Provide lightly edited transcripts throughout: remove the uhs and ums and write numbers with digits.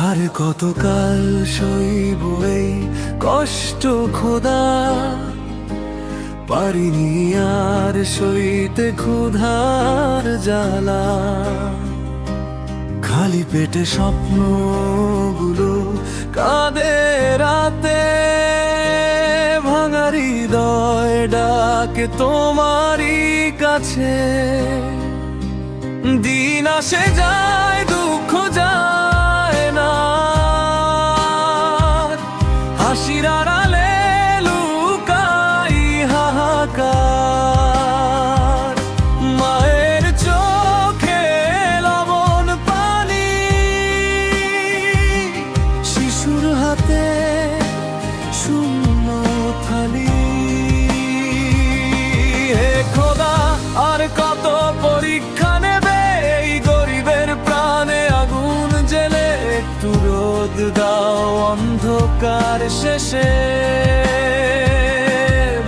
আর কতকাল সইব এই কষ্ট খোদা, পারিনি আর সইতে ক্ষুধার জ্বালা। খালি পেটে স্বপ্নগুলো কাঁদে রাতে, ভাঙা হৃদয় ডাকে তোমারই কাছে। দিন আসে যায় দুঃখ যায় না, হাসির আড়ালে লুকাই হাহাকার। মায়ের চোখে লবণ পানি, শিশুর হাতে শূন্য থালি। হে খোদা, আর কত পরীক্ষা নেবে এই গরিবের প্রাণে আগুন জেলে। একটু রোদ দাও অন্ধকার শেষে,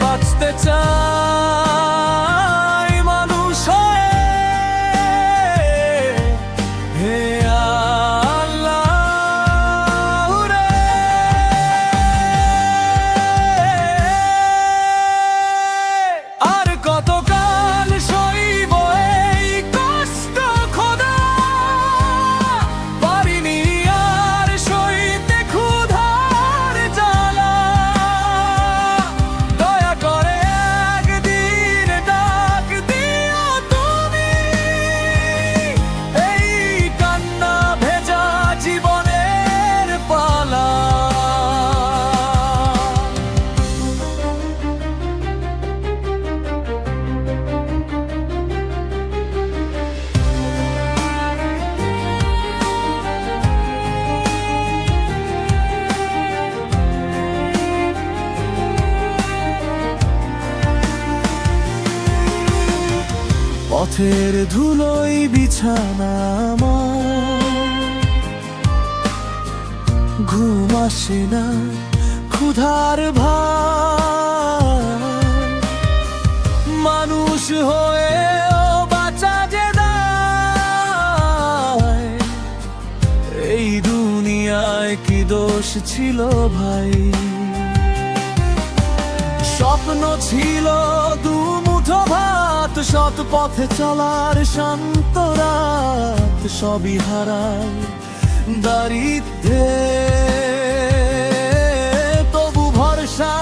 বাঁচতে চাই মানুষ হয়ে। হে আল্লাহ রে, আর কতকাল সইব এই কষ্ট খোদা, পারিনি আর সইতে ক্ষুধার জ্বালা। দয়া করে একদিন ডাক দিও তুমি, এই কান্না ভেজা জীবনের পালা। পথের ধুলোই বিছানা আমার, ঘুম আসে না ক্ষুধার ভার। মানুষ হয়েও বাঁচা যে দায়, এই দুনিয়ায় কি দোষ ছিল ভাই? স্বপ্ন ছিল দুমুঠো ভাত, সৎ পথে চলার শান্ত রাত, সবই হারায় দারিদ্র্যে তবু ভরসা